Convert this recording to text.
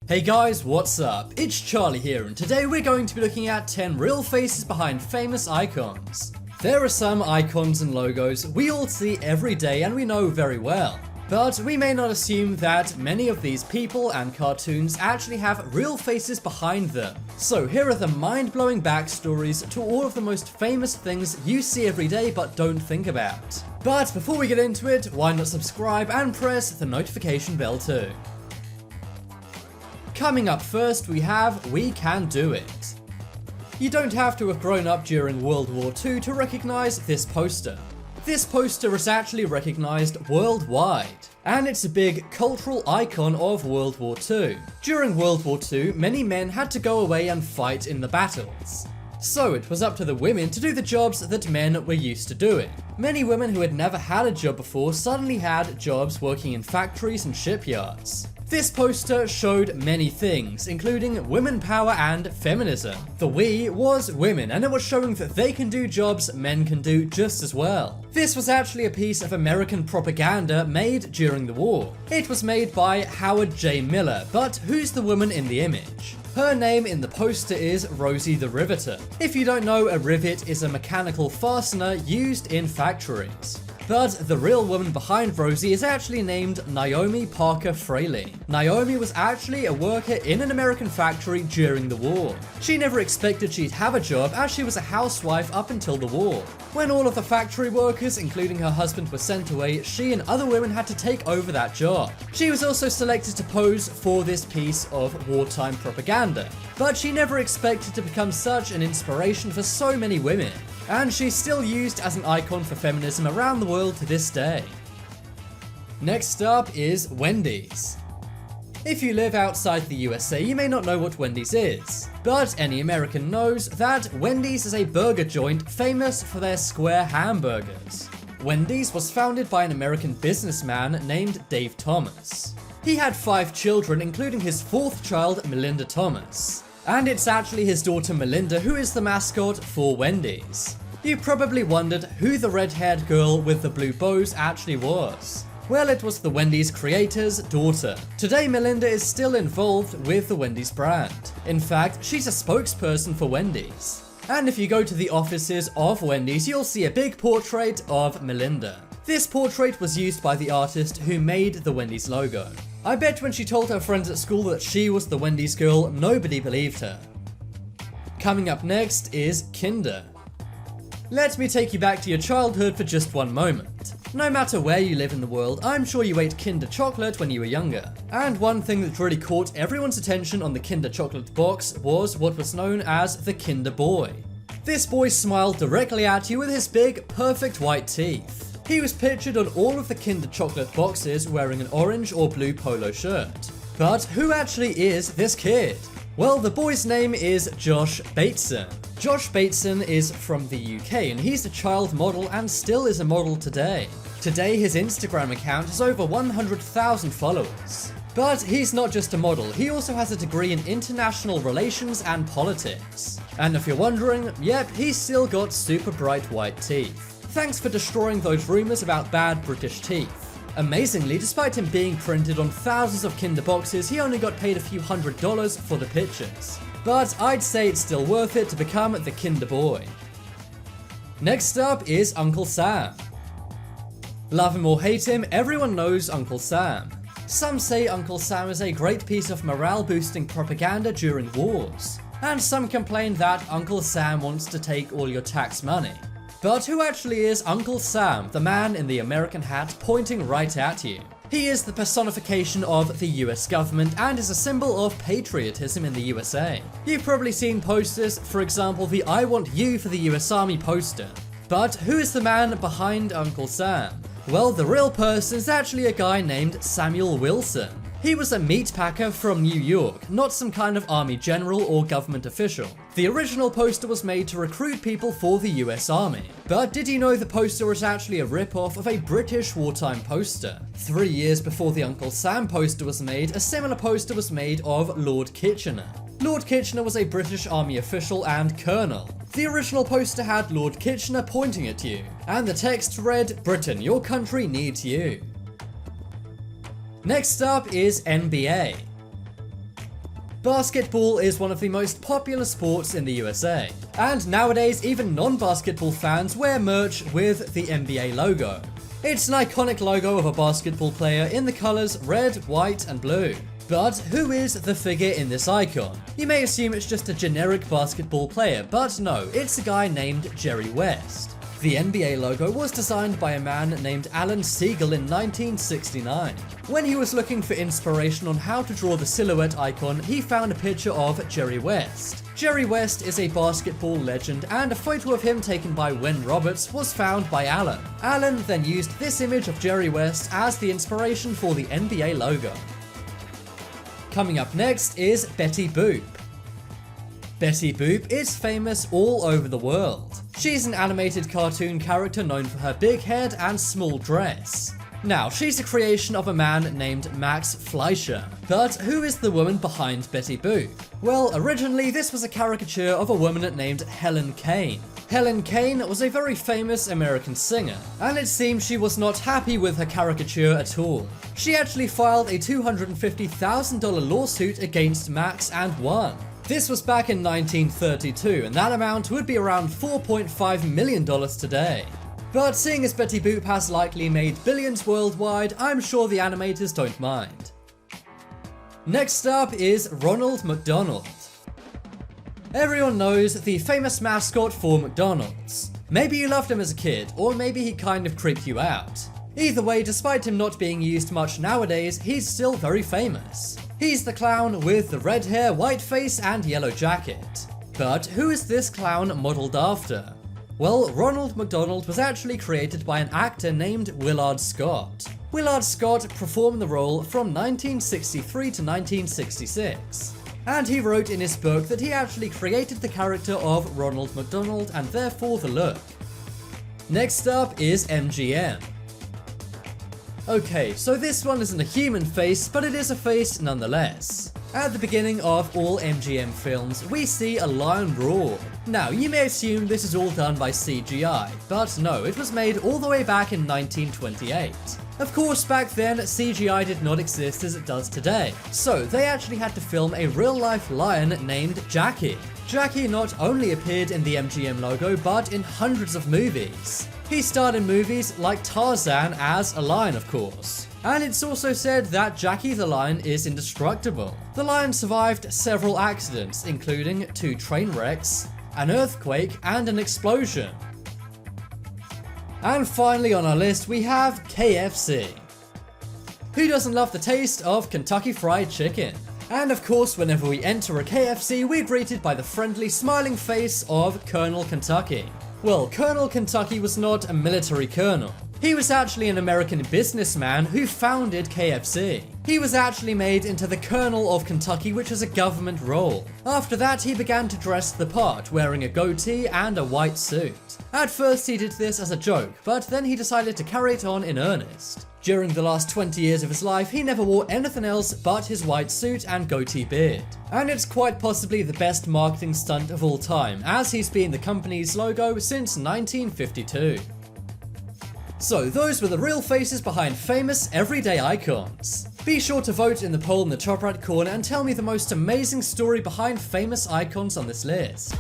Hey guys, what's up? It's Charlie here, and today we're going to be looking at 10 real faces behind famous icons. There are some icons and logos we all see every day and we know very well, but we may not assume that many of these people and cartoons actually have real faces behind them. So here are the mind-blowing backstories to all of the most famous things you see every day but don't think about. But before we get into it, why not subscribe and press the notification bell too. Coming up first, we have We Can Do It. You don't have to have grown up during World War II to recognize this poster. This poster is actually recognized worldwide, and it's a big cultural icon of World War II. During World War II, many men had to go away and fight in the battles. So it was up to the women to do the jobs that men were used to doing. Many women who had never had a job before suddenly had jobs working in factories and shipyards. This poster showed many things, including women power and feminism. The we was women, and it was showing that they can do jobs men can do just as well. This was actually a piece of American propaganda made during the war. It was made by Howard J. Miller, but who's the woman in the image? Her name in the poster is Rosie the Riveter. If you don't know, a rivet is a mechanical fastener used in factories. But the real woman behind Rosie is actually named Naomi Parker Fraley. Naomi was actually a worker in an American factory during the war. She never expected she'd have a job as she was a housewife up until the war. When all of the factory workers, including her husband, were sent away, she and other women had to take over that job. She was also selected to pose for this piece of wartime propaganda, but she never expected to become such an inspiration for so many women. And she's still used as an icon for feminism around the world to this day. Next up is Wendy's. If you live outside the USA, you may not know what Wendy's is, but any American knows that Wendy's is a burger joint famous for their square hamburgers. Wendy's was founded by an American businessman named Dave Thomas. He had 5 children, including his 4th child, Melinda Thomas. And it's actually his daughter Melinda who is the mascot for Wendy's. You probably wondered who the red-haired girl with the blue bows actually was. Well, it was the Wendy's creator's daughter. Today, Melinda is still involved with the Wendy's brand. In fact, she's a spokesperson for Wendy's. And if you go to the offices of Wendy's, you'll see a big portrait of Melinda. This portrait was used by the artist who made the Wendy's logo. I bet when she told her friends at school that she was the Wendy's girl, nobody believed her. Coming up next is Kinder. Let me take you back to your childhood for just one moment. No matter where you live in the world, I'm sure you ate Kinder chocolate when you were younger. And one thing that really caught everyone's attention on the Kinder chocolate box was what was known as the Kinder Boy. This boy smiled directly at you with his big, perfect white teeth. He was pictured on all of the Kinder chocolate boxes wearing an orange or blue polo shirt. But who actually is this kid? Well, the boy's name is Josh Bateson. Josh Bateson is from the UK and he's a child model and still is a model today. Today his Instagram account has over 100,000 followers. But he's not just a model, he also has a degree in international relations and politics. And if you're wondering, yep, he's still got super bright white teeth. Thanks for destroying those rumors about bad British teeth. Amazingly, despite him being printed on thousands of Kinder boxes, he only got paid a few $100s for the pictures. But I'd say it's still worth it to become the Kinder Boy. Next up is Uncle Sam. Love him or hate him, everyone knows Uncle Sam. Some say Uncle Sam is a great piece of morale-boosting propaganda during wars. And some complain that Uncle Sam wants to take all your tax money. But who actually is Uncle Sam, the man in the American hat pointing right at you? He is the personification of the US government and is a symbol of patriotism in the USA. You've probably seen posters, for example the I Want You for the US Army poster. But who is the man behind Uncle Sam? Well, the real person is actually a guy named Samuel Wilson. He was a meat packer from New York, not some kind of army general or government official. The original poster was made to recruit people for the US Army. But did you know the poster was actually a rip-off of a British wartime poster? 3 years before the Uncle Sam poster was made, a similar poster was made of Lord Kitchener. Lord Kitchener was a British Army official and colonel. The original poster had Lord Kitchener pointing at you, and the text read, "Britain, your country needs you." Next up is NBA. Basketball is one of the most popular sports in the USA, and nowadays even non-basketball fans wear merch with the NBA logo. It's an iconic logo of a basketball player in the colors red, white, and blue. But who is the figure in this icon? You may assume it's just a generic basketball player, but no, it's a guy named Jerry West. The NBA logo was designed by a man named Alan Siegel in 1969. When he was looking for inspiration on how to draw the silhouette icon, he found a picture of Jerry West. Jerry West is a basketball legend, and a photo of him taken by Wen Roberts was found by Alan. Alan then used this image of Jerry West as the inspiration for the NBA logo. Coming up next is Betty Boop. Betty Boop is famous all over the world. She's an animated cartoon character known for her big head and small dress. Now, she's a creation of a man named Max Fleischer. But who is the woman behind Betty Boop? Well, originally this was a caricature of a woman named Helen Kane. Helen Kane was a very famous American singer, and it seems she was not happy with her caricature at all. She actually filed a $250,000 lawsuit against Max and won. This was back in 1932, and that amount would be around $4.5 million today. But seeing as Betty Boop has likely made billions worldwide, I'm sure the animators don't mind. Next up is Ronald McDonald. Everyone knows the famous mascot for McDonald's. Maybe you loved him as a kid, or maybe he kind of creeped you out. Either way, despite him not being used much nowadays, he's still very famous. He's the clown with the red hair, white face, and yellow jacket. But who is this clown modeled after? Well, Ronald McDonald was actually created by an actor named Willard Scott. Willard Scott performed the role from 1963 to 1966. And he wrote in his book that he actually created the character of Ronald McDonald and therefore the look. Next up is MGM. Okay, so this one isn't a human face, but it is a face nonetheless. At the beginning of all MGM films, we see a lion roar. Now, you may assume this is all done by CGI, but no, it was made all the way back in 1928. Of course, back then, CGI did not exist as it does today, so they actually had to film a real-life lion named Jackie. Jackie not only appeared in the MGM logo, but in hundreds of movies. He starred in movies like Tarzan as a lion, of course. And it's also said that Jackie the lion is indestructible. The lion survived several accidents, including 2 train wrecks, an earthquake, and an explosion. And finally on our list we have KFC. Who doesn't love the taste of Kentucky Fried Chicken? And of course, whenever we enter a KFC, we're greeted by the friendly, smiling face of Colonel Kentucky. Well, Colonel Kentucky was not a military colonel. He was actually an American businessman who founded KFC. He was actually made into the Colonel of Kentucky, which is a government role. After that, he began to dress the part, wearing a goatee and a white suit. At first, he did this as a joke, but then he decided to carry it on in earnest. During the last 20 years of his life, he never wore anything else but his white suit and goatee beard. And it's quite possibly the best marketing stunt of all time, as he's been the company's logo since 1952. So those were the real faces behind famous everyday icons. Be sure to vote in the poll in the top right corner and tell me the most amazing story behind famous icons on this list.